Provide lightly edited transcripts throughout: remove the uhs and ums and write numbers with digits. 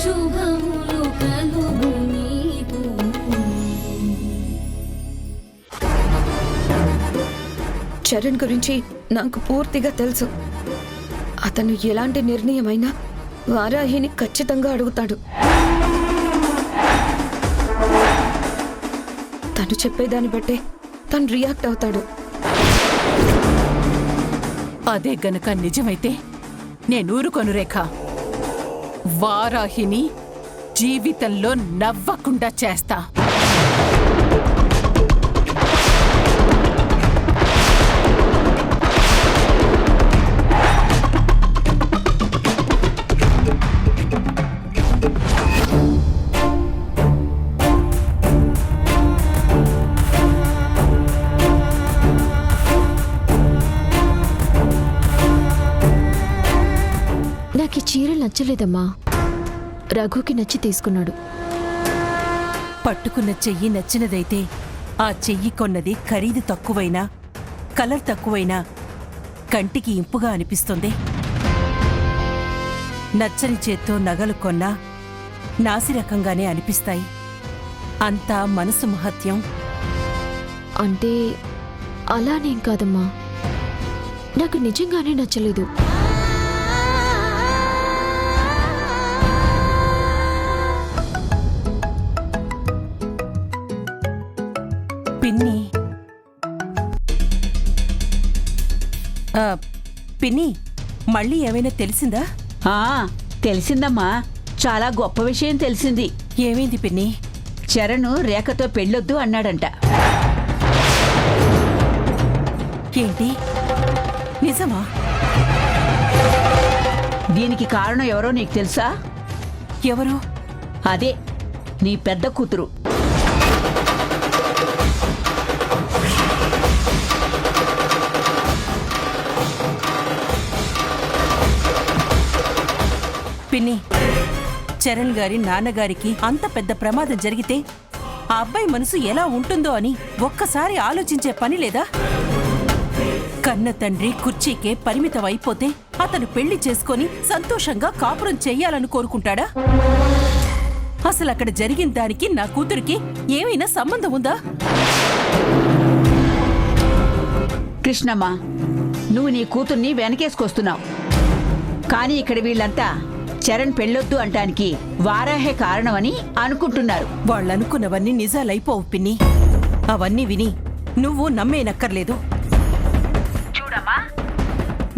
శుభములు కలుగు నీకు. చరణ్ గురించి నాకు పూర్తిగా తెలుసు. అతను ఎలాంటి నిర్ణయమైనా వారాహిని ఖచ్చితంగా అడుగుతాడు. తను చెప్పేదాన్ని బట్టే తను రియాక్ట్ అవుతాడు. అదే గనక నిజమైతే నేనూరుకొను రేఖ. వారాహిని జీవితంలో నవ్వకుండా చేస్తా. నాకు ఈ చీరలు నచ్చలేదమ్మా. రఘుకి నచ్చి తీసుకున్నాడు. పట్టుకున్న చెయ్యి నచ్చినదైతే ఆ చెయ్యి కొన్నది ఖరీదు తక్కువైనా కలర్ తక్కువైనా కంటికి ఇంపుగా అనిపిస్తుంది. నచ్చని చేత్తో నగలు కొన్నా నాసిరకంగానే అనిపిస్తాయి. అంతా మనసు మహత్యం. అంటే అలానేం కాదమ్మా, నాకు నిజంగానే నచ్చలేదు. పిన్ని పిన్ని మళ్ళీ ఏమైనా తెలిసిందా? తెలిసిందమ్మా. చాలా గొప్ప విషయం తెలిసింది. ఏమైంది పిన్ని? చరణ్ రేఖతో పెళ్ళొద్దు అన్నాడంట. ఏంటి, నిజమా? దీనికి కారణం ఎవరో నీకు తెలుసా? ఎవరు? అదే నీ పెద్ద కూతురు. పిన్ని, చరణ్ గారి నాన్నగారికి అంత పెద్ద ప్రమాదం జరిగితే ఆ అబ్బాయి మనసు ఎలా ఉంటుందో అని ఒక్కసారి ఆలోచించే పని లేదా? కన్న తండ్రి కుర్చీకే పరిమితం అయిపోతే అతను పెళ్లి చేసుకొని సంతోషంగా కాపురం చెయ్యాలని కోరుకుంటాడా? అసలు అక్కడ జరిగిన దానికి నా కూతురికి ఏమైనా సంబంధం ఉందా? కృష్ణమ్మ, నువ్వు నీ కూతుర్ని వెనకేసుకొస్తున్నావు. కానీ ఇక్కడ వీళ్ళంతా చరణ్ పెళ్ళొద్దు అంటానికి వారాహే కారణమని అనుకుంటున్నారు. వాళ్ళనుకున్నవన్నీ నిజాలైపోవు పిన్ని. అవన్నీ విని నువ్వు నమ్మేనక్కర్లేదు. చూడమ్మా,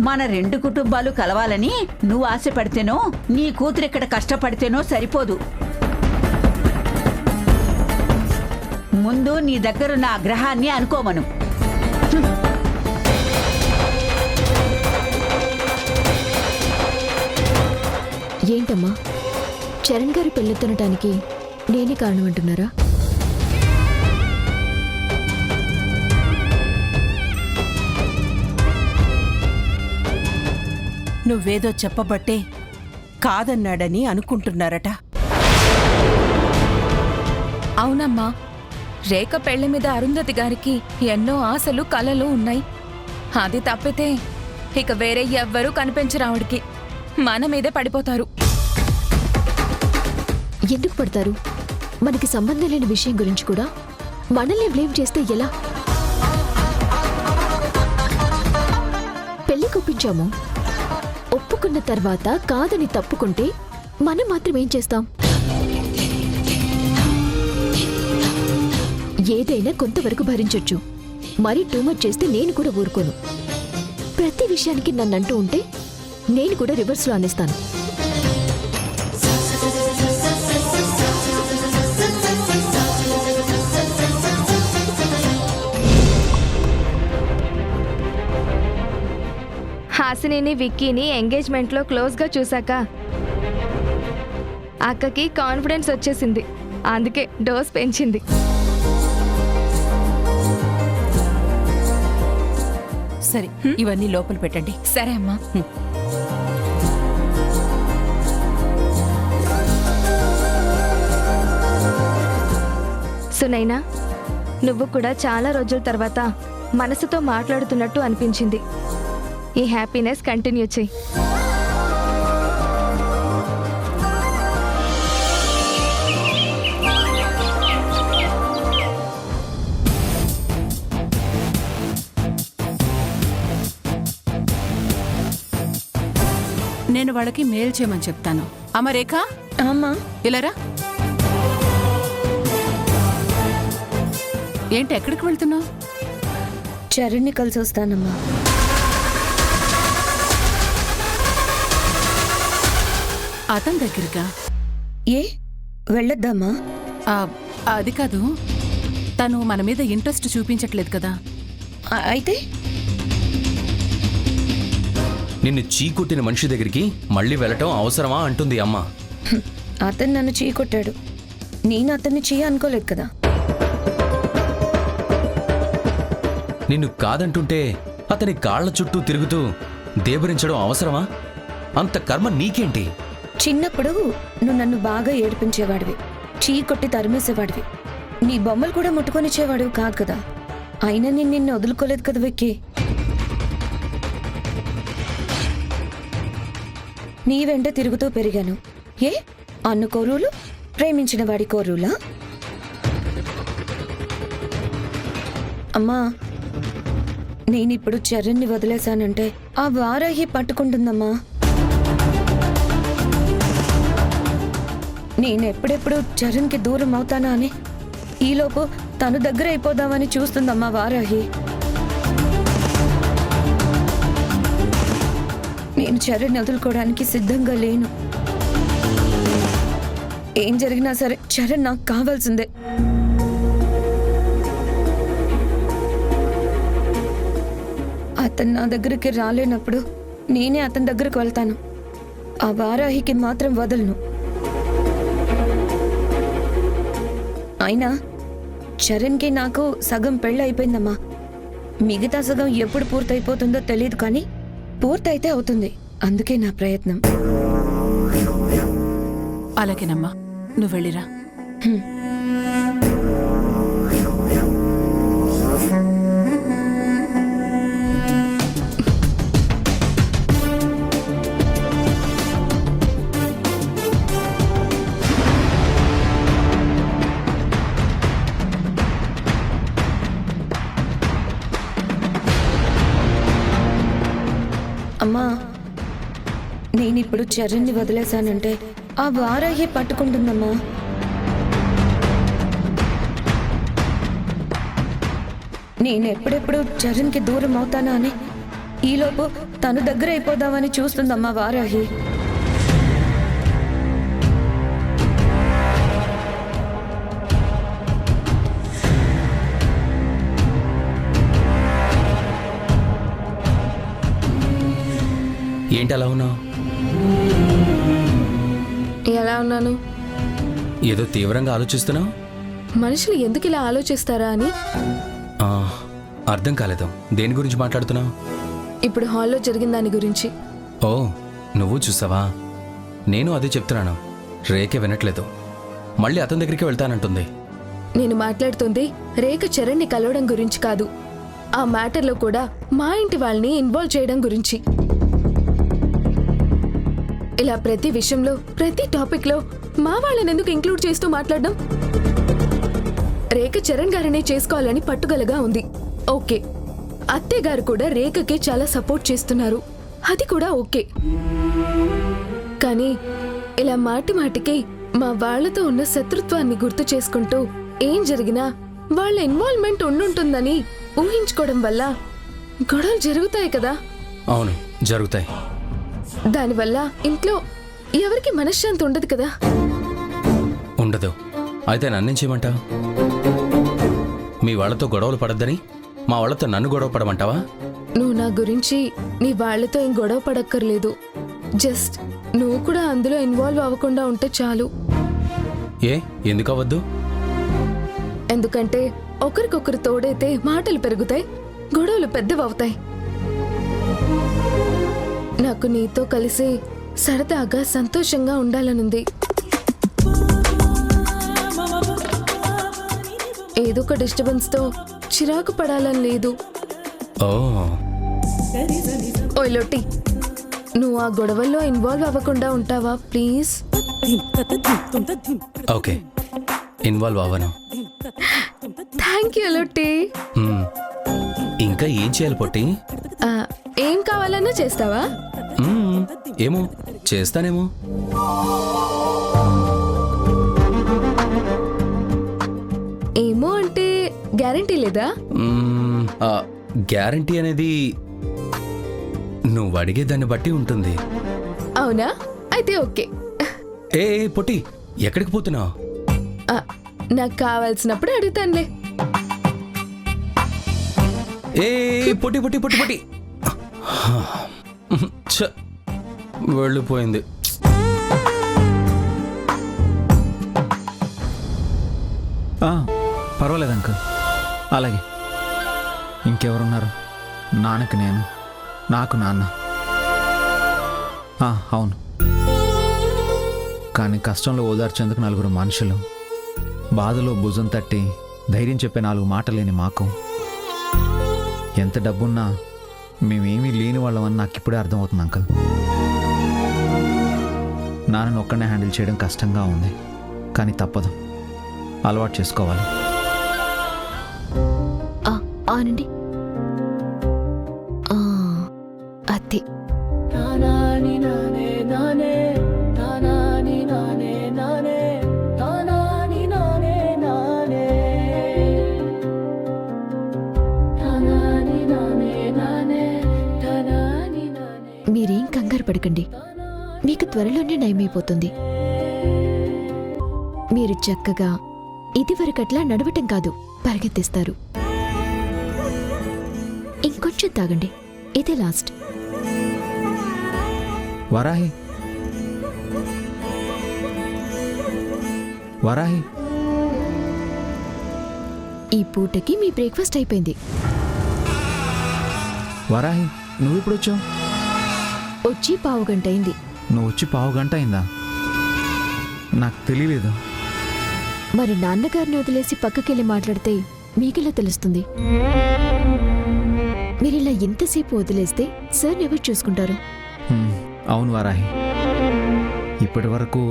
మన రెండు కుటుంబాలు కలవాలని నువ్వు ఆశపడితేనో నీ కూతురిక్కడ కష్టపడితేనో సరిపోదు. ముందు నీ దగ్గరున్న ఆ గ్రహాన్ని అనుకోమను. ఏంటమ్మా, చరణ్ గారి పెళ్ళెత్తనటానికి నేనే కారణం అంటున్నారా? నువ్వేదో చెప్పబట్టే కాదన్నాడని అనుకుంటున్నారట. అవునమ్మా, రేఖ పెళ్లి మీద అరుంధతి గారికి ఎన్నో ఆశలు కలలు ఉన్నాయి. అది తప్పితే ఇక వేరే ఎవ్వరూ కనిపించరావిడికి. మన మీదే పడిపోతారు. ఎందుకు పడతారు? మనకి సంబంధం లేని విషయం గురించి కూడా మనల్ని బ్లేమ్ చేస్తే ఎలా? పెళ్లి ఒప్పించాము, ఒప్పుకున్న తర్వాత కాదని తప్పుకుంటే మనం మాత్రం ఏం చేస్తాం? ఏదైనా కొంతవరకు భరించొచ్చు, మరీ టూ మచ్ చేస్తే నేను కూడా ఊరుకోను. ప్రతి విషయానికి నన్ను అంటూ ఉంటే నేను కూడా రివర్స్లో అనేస్తాను. హాసినిని విక్కీని ఎంగేజ్మెంట్లో క్లోజ్గా చూశాక అక్కకి కాన్ఫిడెన్స్ వచ్చేసింది. అందుకే డోస్ పెంచింది. సరే, ఇవన్నీ లోపల పెట్టండి. సరే అమ్మా. సునైనా, నువ్వు కూడా చాలా రోజుల తర్వాత మనసుతో మాట్లాడుతున్నట్టు అనిపించింది. ఈ హ్యాపీనెస్ కంటిన్యూ చెయ్యి. నేను వాళ్ళకి మెయిల్ చేయమని చెప్తాను. అమ్మ రేఖ, అమ్మా ఇలారా. ఏంటి ఎక్కడికి వెళ్తున్నావు? చరణ్ని కలిసి వస్తానమ్మా. అతని దగ్గరగా? ఏ వెళ్ళొద్దామా? అది కాదు, తను మన మీద ఇంట్రెస్ట్ చూపించట్లేదు కదా. అయితే నిన్ను చీకొట్టిన మనిషి దగ్గరికి మళ్ళీ వెళ్ళటం అవసరమా అంటుంది అమ్మ. అతను నన్ను చీకొట్టాడు, నేను అతన్ని చెయ్యి అనుకోలేదు కదా. నిన్ను కాదంటుంటే అతని కాళ్ల చుట్టూ తిరుగుతూ దేబరించడం అవసరమా? అంత కర్మ నీకేంటి? చిన్నప్పుడు నువ్వు నన్ను బాగా ఏడిపించేవాడివి, చీ కొట్టి తరిమేసేవాడివి, నీ బొమ్మలు కూడా ముట్టుకొనిచ్చేవాడివి కాదు కదా. అయినా నేను నిన్ను వదులుకోలేదు కదా వెక్కి. నీ వెంట తిరుగుతూ పెరిగాను. ఏ అన్ను కోరులు ప్రేమించిన వాడి కోరులా? అమ్మా, నేనిప్పుడు చరణ్ని వదిలేశానంటే ఆ వారాహి పట్టుకుంటుందమ్మా. నేనెప్పుడెప్పుడు చరణ్కి దూరం అవుతానా అని ఈలోపు తను దగ్గర అయిపోదామని చూస్తుందమ్మా వారాహి. నేను చరణ్ వదులుకోవడానికి సిద్ధంగా లేను. ఏం జరిగినా సరే చరణ్ నాకు కావాల్సిందే. అతను నా దగ్గరికి రాలేనప్పుడు నేనే అతని దగ్గరకు వెళ్తాను. ఆ వారాహికి మాత్రం వదలను. అయినా చరణ్కి నాకు సగం పెళ్ళి అయిపోయిందమ్మా. మిగతా సగం ఎప్పుడు పూర్తయిపోతుందో తెలియదు, కానీ పూర్తయితే అవుతుంది. అందుకే నా ప్రయత్నం. అలాగేనమ్మా, నువ్వు వెళ్ళిరా. అమ్మా, నేనిప్పుడు చరణ్ని వదిలేశానంటే ఆ వారాహి పట్టుకుంటుందమ్మా. నేనెప్పుడెప్పుడు చరణ్కి దూరం అవుతానా అని ఈలోపు తను దగ్గర అయిపోదామని చూస్తుందమ్మా వారాహి. ఏంటి అలా ఉన్నావు? ఎలా ఉన్నాను? ఏదో తీవ్రంగా ఆలోచిస్తున్నావు. మనుషులు ఎందుకు ఇలా ఆలోచిస్తారా అని. అర్థం కాలేదు. దేని గురించి మాట్లాడుతున్నావు? ఇప్పుడు హాల్లో జరిగిన దాని గురించి. ఓ, నువ్వు చూసావా? నేను అదే చెప్తున్నాను. రేఖ వినట్లేదు. మళ్ళీ అతని దగ్గరికి వెళ్తానంటుంది. నేను మాట్లాడుతుంది రేఖ చరణ్ని కలవడం గురించి కాదు. ఆ మ్యాటర్లో కూడా మా ఇంటి వాళ్ళని ఇన్వాల్వ్ చేయడం గురించి. ఇలా ప్రతి విషయంలో ప్రతి టాపిక్లో మా వాళ్ళని ఎందుకు ఇంక్లూడ్ చేస్తూ మాట్లాడడం? రేఖ చరణ్ గారినే చేసుకోవాలని పట్టుదలగా ఉంది. ఓకే, అత్తయ్య గారు కూడా రేఖకే చాలా సపోర్ట్ చేస్తున్నారు. అది కూడా ఓకే. కానీ ఇలా మాటి మాటికి మా వాళ్లతో ఉన్న శత్రుత్వాన్ని గుర్తు చేసుకుంటూ ఏం జరిగినా వాళ్ళ ఇన్వాల్వ్మెంట్ ఉండుంటుందని ఊహించుకోవడం వల్ల గొడవలు జరుగుతాయి కదా. అవును, జరుగుతాయి. దానివల్ల ఇంట్లో ఎవరికి మనశ్శాంతి ఉండదు కదా. ఉండదు. అయితే నన్నేం చేయమంటావు? మీ వాళ్ళతో గొడవలు పడద్దని మా వాళ్ళతో నన్ను గొడవ పడమంటావా? నువ్వు నా గురించి నీ వాళ్లతో ఏం గొడవ పడక్కర్లేదు. జస్ట్ నువ్వు కూడా అందులో ఇన్వాల్వ్ అవ్వకుండా ఉంటే చాలు. ఏ, ఎందుకు అవ్వద్దు? ఎందుకంటే ఒకరికొకరు తోడైతే మాటలు పెరుగుతాయి, గొడవలు పెద్దవవుతాయి. నాకు నీతో కలిసి సరదాగా సంతోషంగా ఉండాలనుంది. ఏదో ఒక డిస్టర్బెన్స్ తో చిరాకు పడాలని లేదు. ఓయ్ లొట్టి, నువ్వు ఆ గొడవల్లో ఇన్వాల్వ్ అవ్వకుండా ఉంటావా ప్లీజ్? ఓకే, ఇన్వాల్వ్ అవ్వను. Thank you Lotti. ఇంకా ఏం చేయాలి పొట్టి? ఏం కావాలన్నా చేస్తావా? ఏమో చేస్తానేమో. ఏమో అంటే గ్యారంటీ లేదా? గ్యారంటీ అనేది నువ్వు అడిగే దాన్ని బట్టి ఉంటుంది. అవునా? అయితే ఓకే. ఏ పొట్టి, ఎక్కడికి పోతున్నావు? ఆ, నాకు కావాల్సినప్పుడు అడుగుతానులే. ఏ పొట్టి పొట్టి పొట్టి పొట్టి ఛ, వెళ్ళిపోయింది. పర్వాలేదు అంకుల్. అలాగే ఇంకెవరున్నారు? నాన్నకి నేను, నాకు నాన్న. అవును, కానీ కష్టంలో ఓదార్చేందుకు నలుగురు మనుషులు, బాధలో భుజం తట్టి ధైర్యం చెప్పే 4 మాటలు లేని మాకు. ఎంత డబ్బున్నా మేమేమీ లేని వాళ్ళమని నాకు ఇప్పుడే అర్థమవుతుంది అంకుల్. నాన్నను ఒక్కడనే హ్యాండిల్ చేయడం కష్టంగా ఉంది, కానీ తప్పదు, అలవాటు చేసుకోవాలి. ఆనండి. అదే మీరేం కంగారు పడకండి, మీకు త్వరలోనే నయమైపోతుంది. మీరు చక్కగా ఇదివరకట్లా నడవటం కాదు, పరిగెత్తిస్తారు. ఇంకొంచెం తాగండి, ఇదే లాస్ట్. వరాహి, వరాహి, ఈ పూటకి మీ బ్రేక్ఫాస్ట్ అయిపోయింది. వరాహి, నువ్వు ఇప్పుడు వచ్చావు? వచ్చి 1/2 గంట అయింది. నువ్వు వచ్చి 1/2 గంట అయిందా? నాకు తెలియలేదు. మరి నాన్నగారిని వదిలేసి పక్కకెళ్ళి మాట్లాడితే మీకెలా తెలుస్తుంది? మీరిలా ఎంతసేపు వదిలేస్తే సార్ ఎవరు చూసుకుంటారు? అవును వరాహి, ఇప్పటి వరకు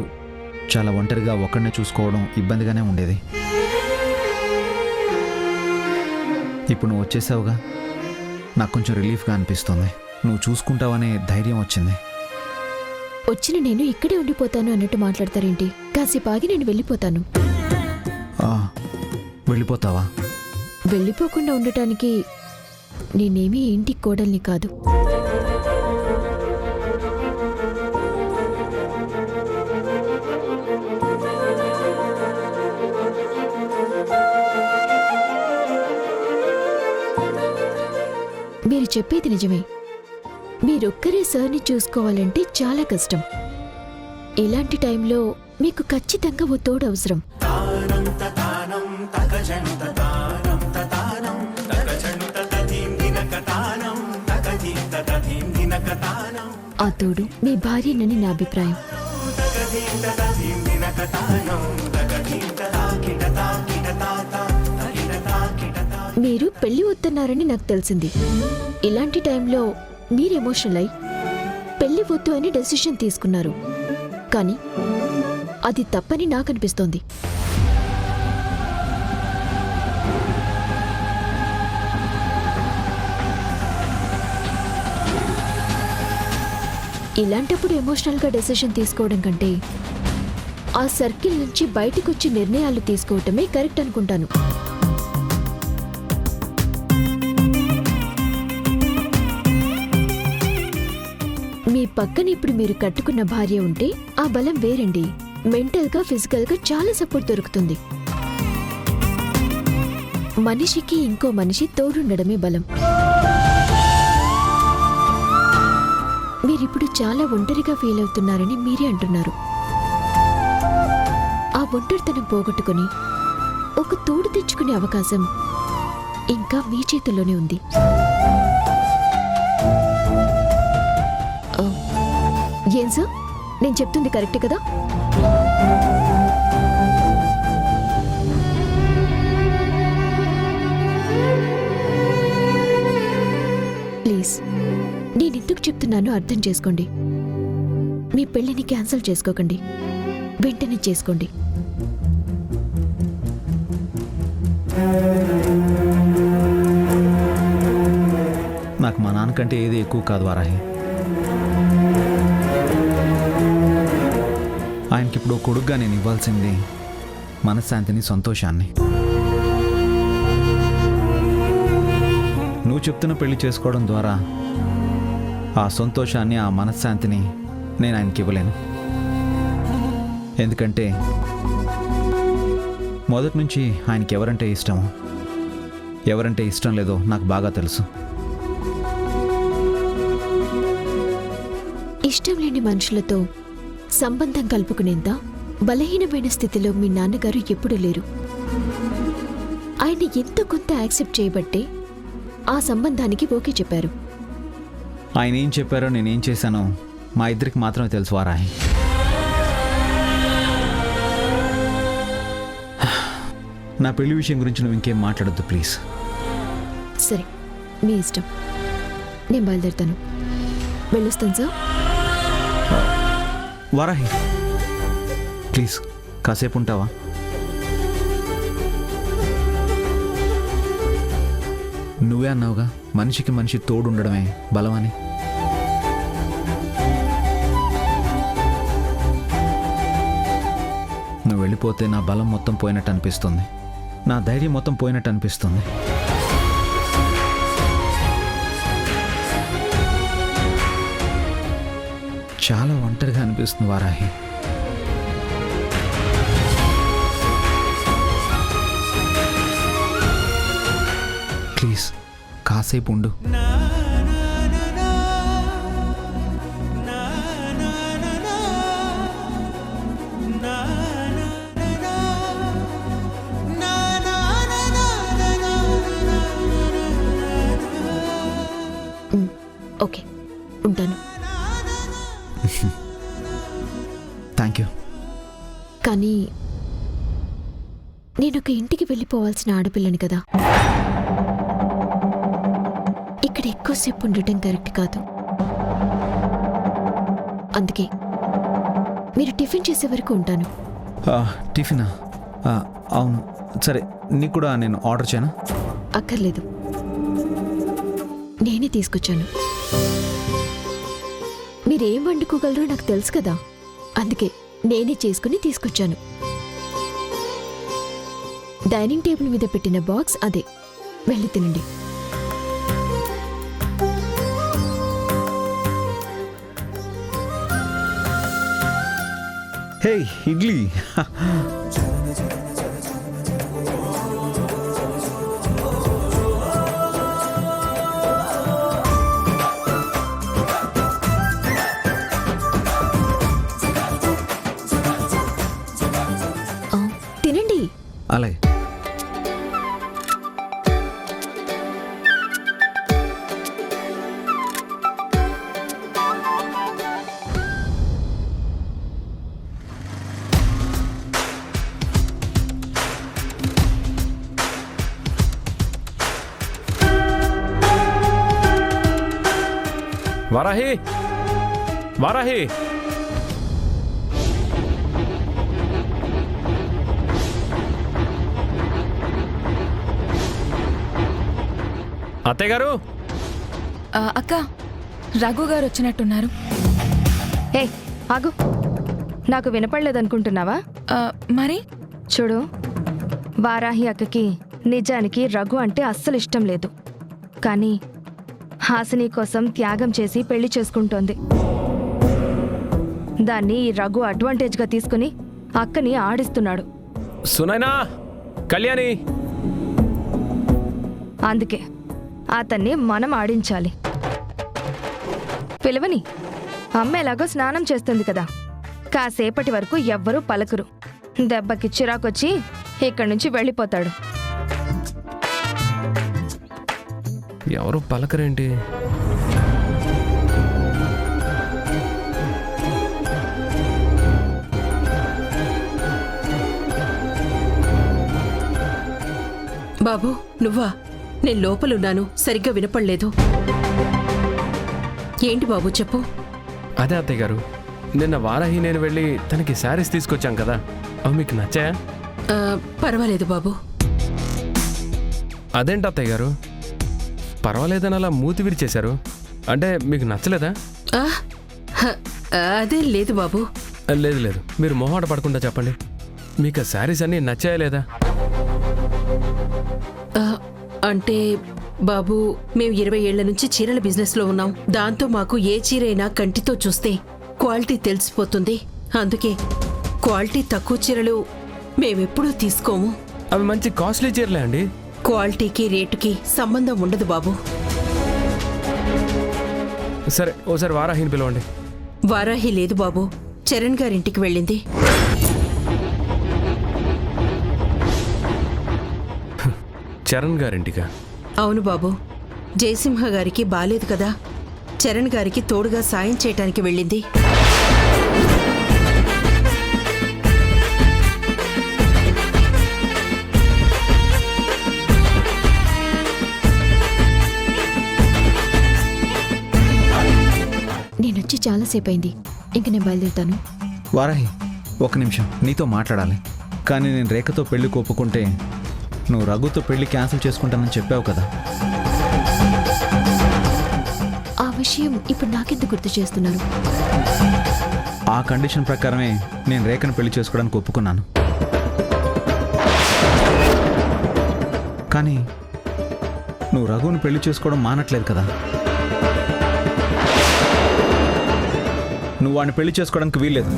చాలా ఒంటరిగా ఒక్కడనే చూసుకోవడం ఇబ్బందిగానే ఉండేది. ఇప్పుడు నువ్వు వచ్చేసావుగా, నాకు కొంచెం రిలీఫ్గా అనిపిస్తుంది. నువ్వు చూసుకుంటావనే ధైర్యం వచ్చింది. వచ్చిన నేను ఇక్కడే ఉండిపోతాను అన్నట్టు మాట్లాడతారేంటి? కాసేపు ఆగి నేను వెళ్ళిపోతాను. వెళ్ళిపోతావా? వెళ్ళిపోకుండా ఉండటానికి నేనేమీ ఇంటి కోడల్ని కాదు. మీరు చెప్పేది నిజమే. మీరొక్కరే సార్ని చూసుకోవాలంటే చాలా కష్టం. ఇలాంటి టైంలో మీకు ఖచ్చితంగా ఓ తోడు అవసరం. ఆ తోడు మీ భార్యనని నా అభిప్రాయం. మీరు పెళ్లి వద్దన్నారని నాకు తెలిసింది. ఇలాంటి టైంలో మీరు ఎమోషనల్ అయి పెళ్లి వద్దు అని డెసిషన్ తీసుకున్నారు. కానీ అది తప్పని నాకు అనిపిస్తోంది. ఇలాంటప్పుడు ఎమోషనల్గా డెసిషన్ తీసుకోవడం కంటే ఆ సర్కిల్ నుంచి బయటకొచ్చి నిర్ణయాలు తీసుకోవటమే కరెక్ట్ అనుకుంటాను. మీ పక్కన ఇప్పుడు మీరు కట్టుకున్న భార్య ఉంటే ఆ బలం వేరండి. మెంటల్గా, ఫిజికల్గా చాలా సపోర్ట్ దొరుకుతుంది. మనిషికి ఇంకో మనిషి తోడుండడమే బలం. మీరిప్పుడు చాలా ఒంటరిగా ఫీల్ అవుతున్నారని మీరే అంటున్నారు. ఆ ఒంటరితనం పోగొట్టుకుని ఒక తోడు తెచ్చుకునే అవకాశం ఇంకా మీ చేతుల్లోనే ఉంది. ఏం సార్, నేను చెప్తుంది కరెక్టే కదా? ప్లీజ్, నేనెందుకు చెప్తున్నానో అర్థం చేసుకోండి. మీ పెళ్లిని క్యాన్సిల్ చేసుకోకండి, వెంటనే చేసుకోండి. నాకు మా నాన్నకంటే ఏది ఎక్కువ కాదు వారాహి. ఆయనకిప్పుడు కొడుగ్గా నేను ఇవ్వాల్సింది మనశ్శాంతిని, సంతోషాన్ని. నువ్వు చెప్తున్న పెళ్లి చేసుకోవడం ద్వారా ఆ సంతోషాన్ని, ఆ మనశ్శాంతిని నేను ఆయనకి ఇవ్వలేను. ఎందుకంటే మొదటి నుంచి ఆయనకి ఎవరంటే ఇష్టమో, ఎవరంటే ఇష్టం లేదో నాకు బాగా తెలుసు. ఇష్టం లేని మనుషులతో సంబంధం కలుపుకునేంత బలహీనమైన స్థితిలో మీ నాన్నగారు ఎప్పుడూ లేరు. ఆయన ఎంతో కొంత యాక్సెప్ట్ చేయబట్టే ఆ సంబంధానికి ఓకే చెప్పారు. ఆయన ఏం చెప్పారో నేనేం చేశానో మా ఇద్దరికి మాత్రమే తెలుసు వారాహి. నా పెళ్లి విషయం గురించి నువ్వు ఇంకేం మాట్లాడొద్దు ప్లీజ్. సరే, మీ ఇష్టం. నేను బయలుదేరుతాను. వెళ్ళొస్తాను సార్. వారాహి ప్లీజ్ కాసేపు ఉంటావా? నువ్వే అన్నావుగా మనిషికి మనిషి తోడు ఉండడమే బలమని. నువ్వు వెళ్ళిపోతే నా బలం మొత్తం పోయినట్టు అనిపిస్తుంది, నా ధైర్యం మొత్తం పోయినట్టు అనిపిస్తుంది. చాలా ఒంటరిగా అనిపిస్తుంది వారాహి. ప్లీజ్ కాసేపు ఉండు. ఓకే, ఉంటాను. Thank you. కానీ నేనొక ఇంటికి వెళ్ళిపోవాల్సిన ఆడపిల్లని కదా. ఇక్కడ ఎక్కువసేపు ఉండటం కరెక్ట్ కాదు. అందుకే మీరు టిఫిన్ చేసే వరకు ఉంటాను. టిఫినా? అవును, సరే. నీకు కూడా నేను ఆర్డర్ చేయనా? అక్కర్లేదు, నేనే తీసుకొచ్చాను. మీరేం వండుకోగలరో నాకు తెలుసు కదా, అందుకే నేనే చేసుకుని తీసుకొచ్చాను. డైనింగ్ టేబుల్ మీద పెట్టిన బాక్స్ అదే. వెళ్ళి తినండి. హే ఇడ్లీ. తినండి. అలాగే. వారాహి, వారాహి, అత్తయ్య గారు. అక్క, రఘు గారు వచ్చినట్టున్నారు. ఏ ఆగు, నాకు వినపడలేదనుకుంటున్నావా? మరి చూడు, వారాహి అక్కకి నిజానికి రఘు అంటే అస్సలు ఇష్టం లేదు. కానీ హాసిని కోసం త్యాగం చేసి పెళ్లి చేసుకుంటోంది. దాన్ని ఈ రఘు అడ్వాంటేజ్గా తీసుకుని అక్కని ఆడిస్తున్నాడు. సునైనా, కళ్యాణి. అందుకే అతన్ని మనం ఆడించాలి. పిలవని, అమ్మ ఎలాగో స్నానం చేస్తుంది కదా, కాసేపటి వరకు ఎవ్వరూ పలకరు. దెబ్బకి చిరాకొచ్చి ఇక్కడి నుంచి వెళ్ళిపోతాడు. ఎవరు పలకరేంటి? బాబు, నువ్వా? నేను లోపలున్నాను, సరిగ్గా వినపడలేదు. ఏంటి బాబు, చెప్పు. అదే అత్తయ్య గారు, నిన్న వారాహి నేను వెళ్ళి తనకి శారీస్ తీసుకొచ్చాం కదా, అవి మీకు నచ్చాయా? పర్వాలేదు బాబు. అదేంటి అత్తయ్య గారు, పర్వాలేదని అలా మూతి విరిచేశారు? అంటే మీకు నచ్చలేదా? అదేం లేదు బాబు. లేదు లేదు, మీరు మొహాట పడకుండా చెప్పండి. మీకు ఆ శారీస్ అన్నీ నచ్చాయా లేదా? అంటే బాబు, మేము 20 ఏళ్ల నుంచి చీరల బిజినెస్లో ఉన్నాం. దాంతో మాకు ఏ చీరైనా కంటితో చూస్తే క్వాలిటీ తెలిసిపోతుంది. అందుకే క్వాలిటీ తక్కువ చీరలు మేమెప్పుడూ తీసుకోము. అవి మంచి కాస్ట్లీ చీరలే అండి. క్వాలిటీకి రేటుకి సంబంధం ఉండదు బాబు. సరే, ఓసారి వారాహిని పిలవండి. వారాహి లేదు బాబు, చరణ్ గారింటికి వెళ్ళింది. చరణ్ గారింటికా? అవును బాబు, జయసింహ గారికి బాలేదు కదా, చరణ్ గారికి తోడుగా సాయం చేయటానికి వెళ్ళింది. నేనొచ్చి చాలాసేపు అయింది, ఇంక నేను బయలుదేరుతాను. వారాహి, ఒక నిమిషం నీతో మాట్లాడాలి. కానీ నేను రేఖతో పెళ్లి ఒప్పుకుంటే నువ్వు రఘుతో పెళ్లి క్యాన్సిల్ చేసుకుంటానని చెప్పావు కదా. ఆ విషయం ఇప్పుడు నాకెందుకు గుర్తు చేస్తున్నారు? ఆ కండిషన్ ప్రకారమే నేను రేఖను పెళ్లి చేసుకోవడానికి ఒప్పుకున్నాను. కానీ నువ్వు రఘుని పెళ్లి చేసుకోవడం మానట్లేదు కదా. నువ్వు వాడిని పెళ్లి చేసుకోవడానికి వీల్లేదు.